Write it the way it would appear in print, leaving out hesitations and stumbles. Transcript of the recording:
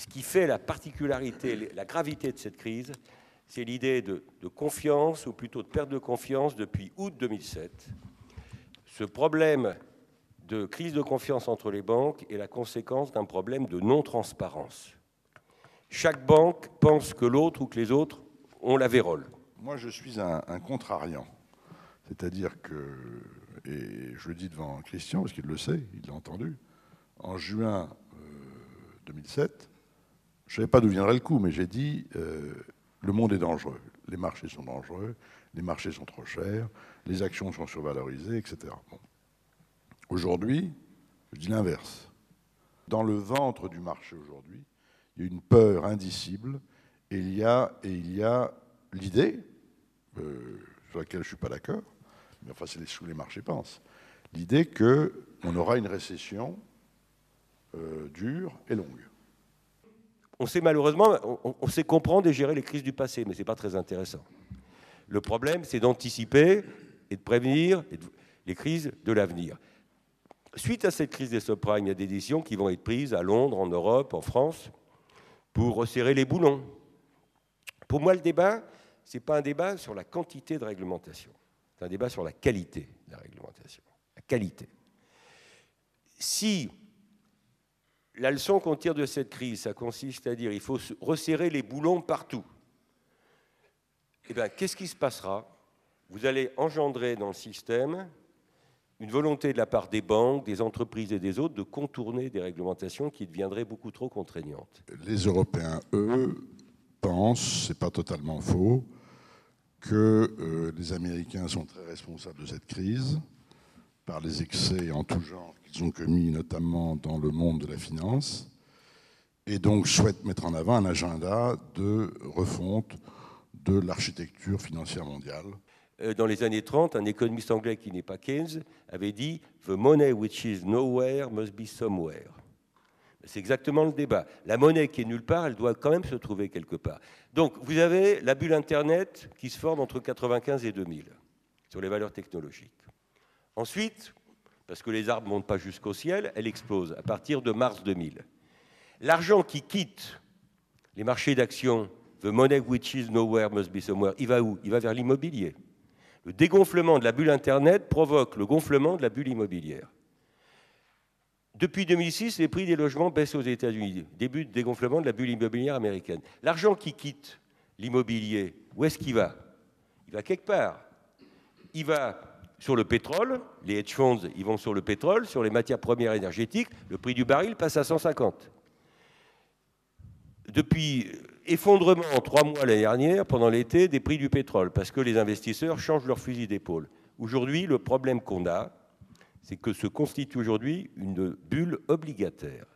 ce qui fait la particularité, la gravité de cette crise, c'est l'idée de confiance, ou plutôt de perte de confiance depuis août 2007. Ce problème de crise de confiance entre les banques est la conséquence d'un problème de non-transparence. Chaque banque pense que l'autre ou que les autres ont la vérole. Moi, je suis un contrariant. C'est-à-dire que, et je le dis devant Christian, parce qu'il le sait, il l'a entendu, en juin 2007, je ne savais pas d'où viendrait le coup, mais j'ai dit le monde est dangereux, les marchés sont dangereux, les marchés sont trop chers, les actions sont survalorisées, etc. Bon. Aujourd'hui, je dis l'inverse. Dans le ventre du marché aujourd'hui, il y a une peur indicible et il y a l'idée, sur laquelle je ne suis pas d'accord, mais enfin c'est sous les marchés pensent, l'idée qu'on aura une récession dure et longue. On sait malheureusement, on sait comprendre et gérer les crises du passé, mais ce n'est pas très intéressant. Le problème, c'est d'anticiper et de prévenir les crises de l'avenir. Suite à cette crise des subprimes, il y a des décisions qui vont être prises à Londres, en Europe, en France, pour resserrer les boulons. Pour moi, le débat, ce n'est pas un débat sur la quantité de réglementation, c'est un débat sur la qualité de la réglementation. La qualité. Si la leçon qu'on tire de cette crise, ça consiste à dire qu'il faut resserrer les boulons partout, eh bien, qu'est-ce qui se passera? Vous allez engendrer dans le système une volonté de la part des banques, des entreprises et des autres de contourner des réglementations qui deviendraient beaucoup trop contraignantes. Les Européens, eux, pensent, c'est pas totalement faux, que les Américains sont très responsables de cette crise par les excès en tout genre qu'ils ont commis, notamment dans le monde de la finance, et donc souhaitent mettre en avant un agenda de refonte de l'architecture financière mondiale. Dans les années 30, un économiste anglais qui n'est pas Keynes avait dit « The money which is nowhere must be somewhere ». C'est exactement le débat. La monnaie qui est nulle part, elle doit quand même se trouver quelque part. Donc, vous avez la bulle Internet qui se forme entre 1995 et 2000 sur les valeurs technologiques. Ensuite, parce que les arbres ne montent pas jusqu'au ciel, elle explose à partir de mars 2000. L'argent qui quitte les marchés d'actions, the money which is nowhere must be somewhere, il va où? Il va vers l'immobilier. Le dégonflement de la bulle Internet provoque le gonflement de la bulle immobilière. Depuis 2006, les prix des logements baissent aux États-Unis. Début de dégonflement de la bulle immobilière américaine. L'argent qui quitte l'immobilier, où est-ce qu'il va? Il va quelque part. Il va sur le pétrole, les hedge funds, ils vont sur le pétrole, sur les matières premières énergétiques, le prix du baril passe à 150. Depuis effondrement en 3 mois l'année dernière, pendant l'été, des prix du pétrole, parce que les investisseurs changent leur fusil d'épaule. Aujourd'hui, le problème qu'on a, c'est que se constitue aujourd'hui une bulle obligataire.